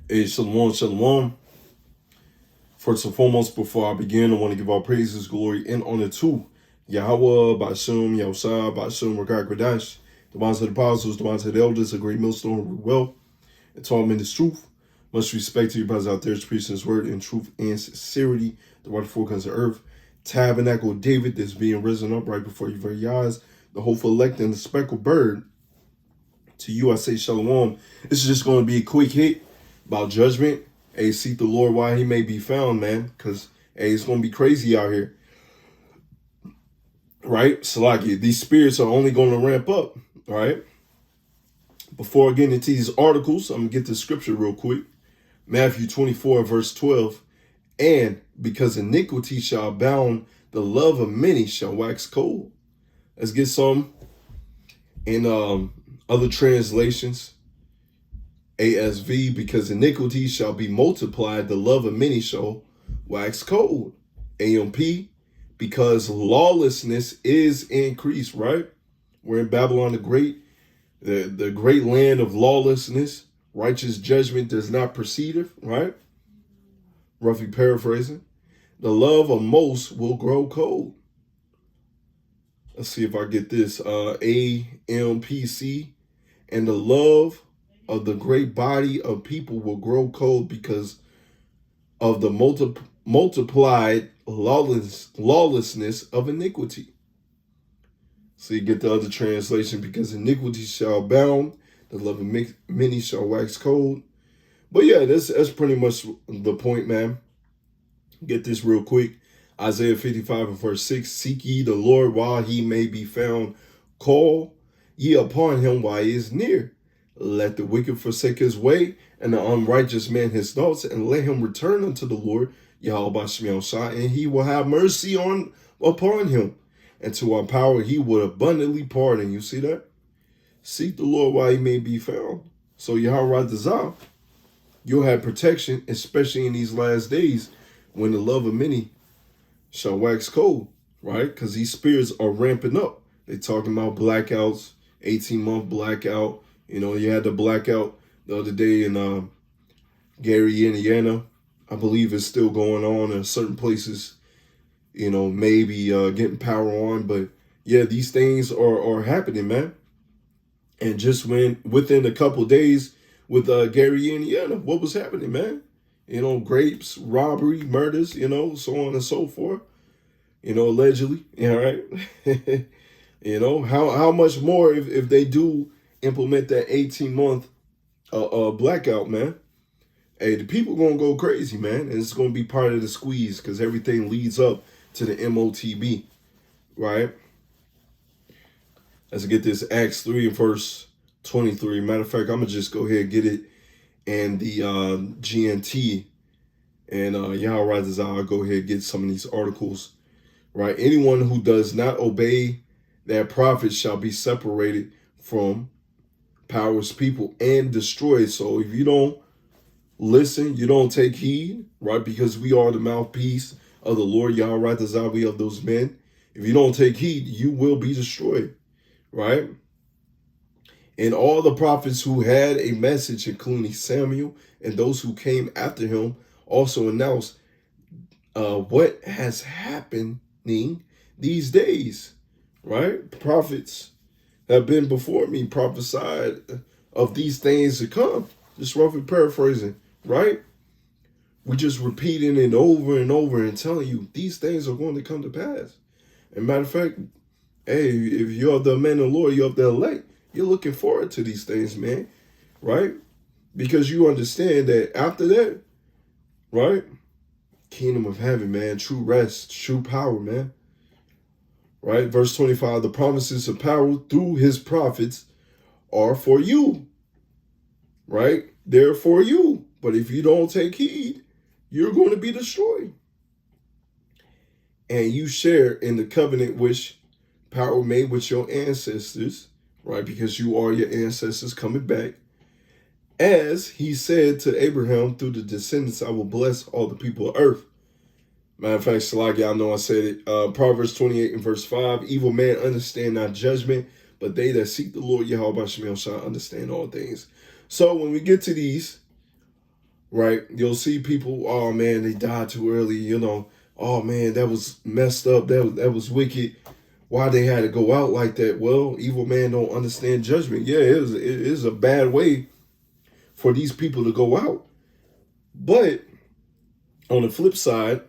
Hey, shalom, shalom. First and foremost, before I begin, I want to give all praises, glory, and honor to Yahweh, Bashum, Yahusha, Bashum, Rakak Radash, the ones of the apostles, the ones of the elders, a great millstone with wealth, and tall men is truth. Much respect to you brothers out there, preaching his word in truth and sincerity, the right forecast of earth. Tabernacle of David that's being risen up right before your very eyes, the hopeful elect and the speckled bird. To you, I say shalom. This is just going to be a quick hit about judgment. Hey, seek the Lord while he may be found, man. Because, hey, it's going to be crazy out here. Right? Salaki, these spirits are only going to ramp up. All right? Before I get into these articles, I'm going to get the scripture real quick. Matthew 24, verse 12. And because iniquity shall abound, the love of many shall wax cold. Let's get some in other translations. ASV, because iniquity shall be multiplied, the love of many shall wax cold. AMP, because lawlessness is increased, right? We're in Babylon the Great, the great land of lawlessness. Righteous judgment does not proceedeth, right? Roughly paraphrasing. The love of most will grow cold. Let's see if I get this. AMPC, and the love of the great body of people will grow cold because of the multiplied lawlessness of iniquity. So you get the other translation, because iniquity shall abound, the love of many shall wax cold. But yeah, that's pretty much the point, man. Get this real quick. Isaiah 55 and verse 6, seek ye the Lord while he may be found. Call ye upon him while he is near. Let the wicked forsake his way, and the unrighteous man his thoughts, and let him return unto the Lord, Yahweh Shah, and he will have mercy upon him. And to our power he will abundantly pardon. You see that? Seek the Lord while he may be found. So Yahweh Zah, you'll have protection, especially in these last days when the love of many shall wax cold, right? Because these spirits are ramping up. They're talking about blackouts, 18-month blackout. You know, you had the blackout the other day in Gary, Indiana. I believe it's still going on in certain places, you know, maybe getting power on. But yeah, these things are happening, man. And just within a couple of days with Gary, Indiana, what was happening, man? You know, grapes, robbery, murders, you know, so on and so forth. You know, allegedly, all right. You know, how much more if they do implement that 18-month blackout, man? Hey, the people gonna go crazy, man, and it's gonna be part of the squeeze because everything leads up to the MOTB, right? Let's get this Acts 3 and verse 23. Matter of fact, I'm gonna just go ahead and get it and the GNT, and Yahweh I'll go ahead and get some of these articles, right? Anyone who does not obey that prophet shall be separated from power's people and destroyed. So if you don't listen, you don't take heed, right? Because we are the mouthpiece of the Lord Yahweh Zawi of those men. If you don't take heed, you will be destroyed, right? And all the prophets who had a message, including Samuel and those who came after him, also announced what has happening these days, right? Prophets have been before me, prophesied of these things to come. Just roughly paraphrasing, right? We're just repeating it over and over and telling you these things are going to come to pass. And matter of fact, hey, if you're the man of the Lord, you're of the elect, you're looking forward to these things, man, right? Because you understand that after that, right? Kingdom of heaven, man, true rest, true power, man. Right? Verse 25, the promises of power through his prophets are for you. Right? They're for you. But if you don't take heed, you're going to be destroyed. And you share in the covenant which power made with your ancestors, right? Because you are your ancestors coming back. As he said to Abraham, through the descendants, I will bless all the people of earth. Matter of fact, Salaki, I know I said it. Proverbs 28 and verse 5, evil man understand not judgment, but they that seek the Lord Yahweh shall understand all things. So when we get to these right? You'll see people, oh man, they died too early, oh man, that was messed up, that was wicked. Why they had to go out like that? Well, evil man don't understand judgment. Yeah, it is a bad way for these people to go out. But on the flip side,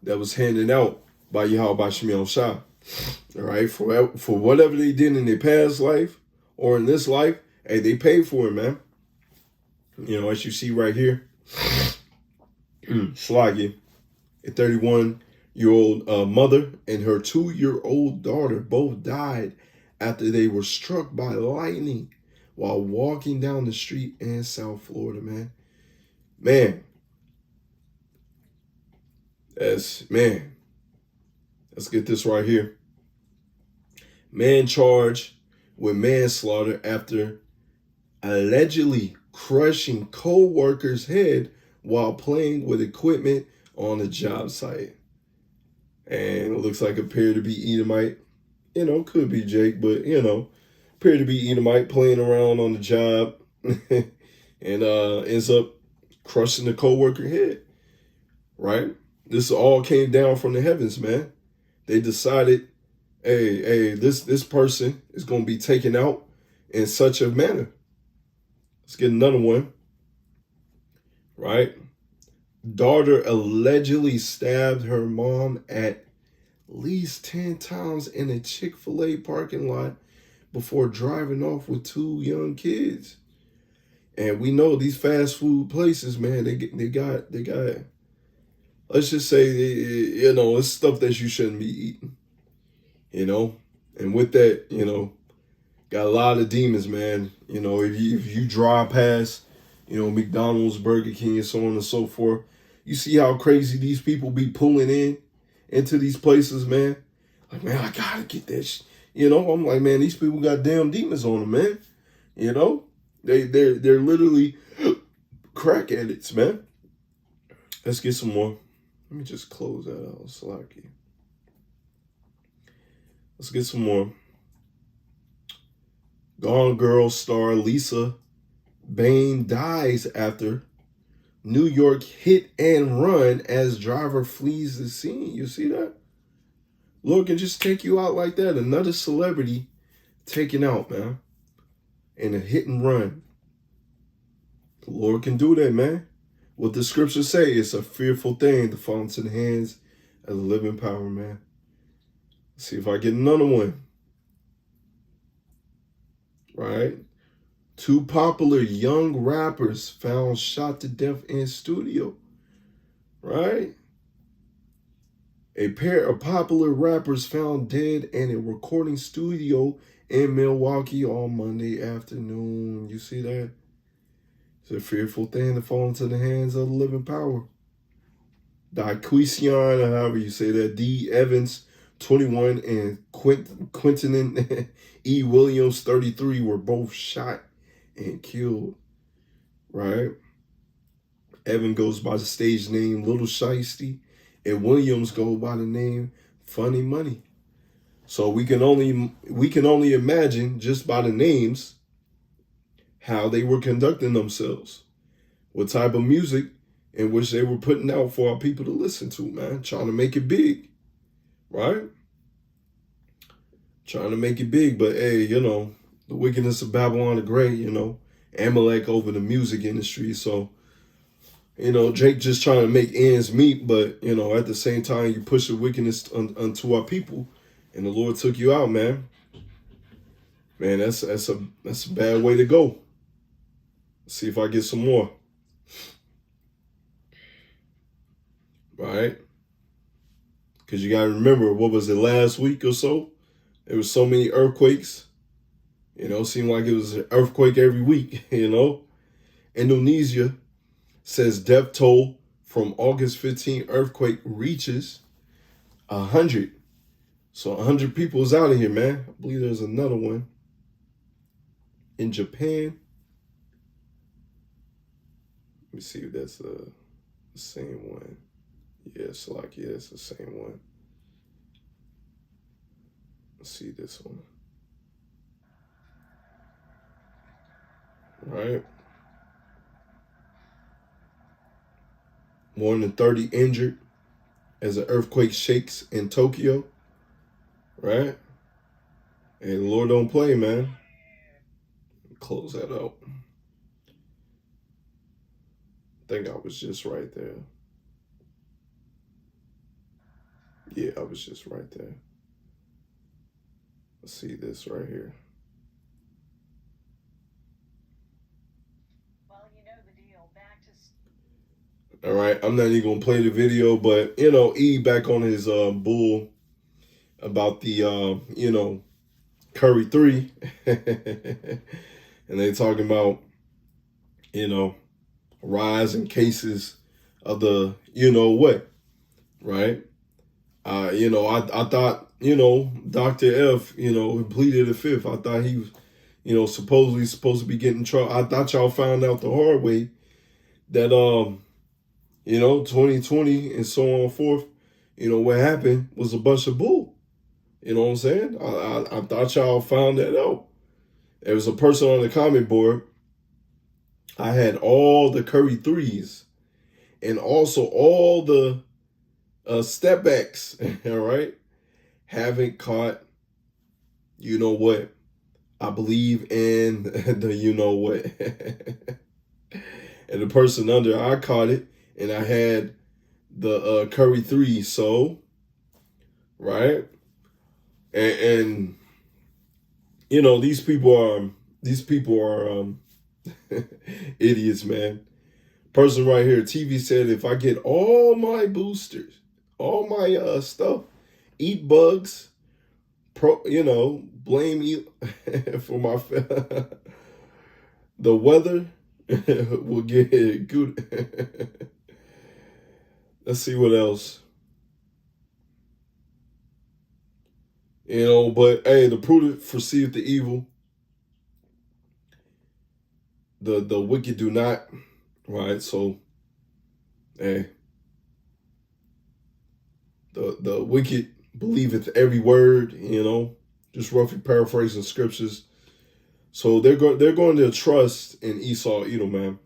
that was handed out by Yahweh Shemiel Shah. All right, for whatever they did in their past life or in this life, hey, they paid for it, man. As you see right here, Slaggy, a 31-year-old mother and her 2-year-old daughter both died after they were struck by lightning while walking down the street in South Florida, man. Man, man. Let's get this right here. Man charged with manslaughter after allegedly crushing co-worker's head while playing with equipment on a job site. And it looks like appeared to be Edomite. Could be Jake, but appeared to be Edomite playing around on the job and ends up crushing the co-worker head. Right? This all came down from the heavens, man. They decided, hey, this person is gonna be taken out in such a manner. Let's get another one. Right? Daughter allegedly stabbed her mom at least 10 times in a Chick-fil-A parking lot before driving off with 2 young kids. And we know these fast food places, man, they got let's just say, it's stuff that you shouldn't be eating. And with that, got a lot of demons, man. If you drive past, McDonald's, Burger King, and so on and so forth, you see how crazy these people be pulling into these places, man. Like, man, I gotta get that I'm like, man, these people got damn demons on them, man. They're literally crack addicts, man. Let's get some more. Let me just close that out. Slacky. Let's get some more. Gone Girl star Lisa Bain dies after New York hit and run as driver flees the scene. You see that? Lord can just take you out like that. Another celebrity taken out, man. In a hit and run. The Lord can do that, man. What the scriptures say, it's a fearful thing to fall into the hands of the living power, man. Let's see if I get another one. Right? 2 popular young rappers found shot to death in studio. Right? A pair of popular rappers found dead in a recording studio in Milwaukee on Monday afternoon. You see that? It's a fearful thing to fall into the hands of the living power. Diquesion, or however you say that, D. Evans, 21, and Quentin E. Williams, 33, were both shot and killed. Right? Evan goes by the stage name Little Shiesty, and Williams go by the name Funny Money. So we can only imagine just by the names how they were conducting themselves, what type of music in which they were putting out for our people to listen to, man. Trying to make it big, right? Trying to make it big, but hey, the wickedness of Babylon the Great, Amalek over the music industry. So, Jake just trying to make ends meet, but, at the same time, you push the wickedness unto our people, and the Lord took you out, man. Man, that's a bad way to go. Let's see if I get some more. Right? Because you got to remember, what was it, last week or so? There was so many earthquakes. Seemed like it was an earthquake every week, Indonesia says death toll from August 15th earthquake reaches 100. So 100 people is out of here, man. I believe there's another one in Japan. Let me see if that's the same one. Yeah, it's the same one. Let's see this one. Right? More than 30 injured as an earthquake shakes in Tokyo. Right? And the Lord don't play, man. Close that out. I think I was just right there. Yeah, I was just right there. Let's see this right here. Well, you know the deal. Back to. All right, I'm not even gonna play the video, but E back on his bull about the Curry 3, and they talking about rise in cases of the what, right? I thought, Dr. F, who pleaded the fifth. I thought he was, supposedly supposed to be getting in trouble. I thought y'all found out the hard way that, 2020 and so on and forth, what happened was a bunch of bull. You know what I'm saying? I thought y'all found that out. There was a person on the comment board. I had all the Curry threes and also all the step backs, all right? Haven't caught, what? I believe in the what. And the person under, I caught it, and I had the Curry 3, so, right? And these people are idiots, man. Person right here, TV said, if I get all my boosters, all my stuff, eat bugs, blame you for my the weather will get good. Let's see what else. But hey, the prudent foreseeth the evil. The wicked do not. Right, so hey. The wicked believeth every word, just roughly paraphrasing scriptures. So they're going to trust in Esau, Edom, man,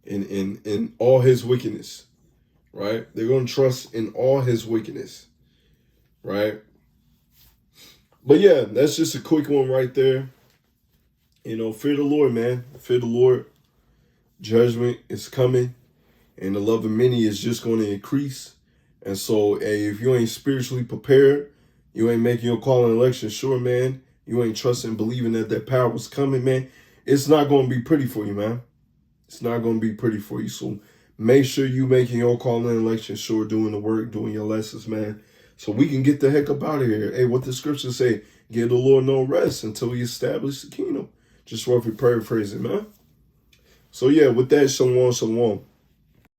in all his wickedness, right? They're going to trust in all his wickedness, right? But yeah, that's just a quick one right there. Fear the Lord, man. Fear the Lord. Judgment is coming, and the love of many is just going to increase. And so, hey, if you ain't spiritually prepared, you ain't making your call and election sure, man, you ain't trusting and believing that power was coming, man, it's not going to be pretty for you, man. It's not going to be pretty for you. So make sure you making your call and election sure, doing the work, doing your lessons, man, so we can get the heck up out of here. Hey, what the scriptures say, give the Lord no rest until he establish the kingdom. Just roughly paraphrasing, man. So yeah, with that, shalom, shalom.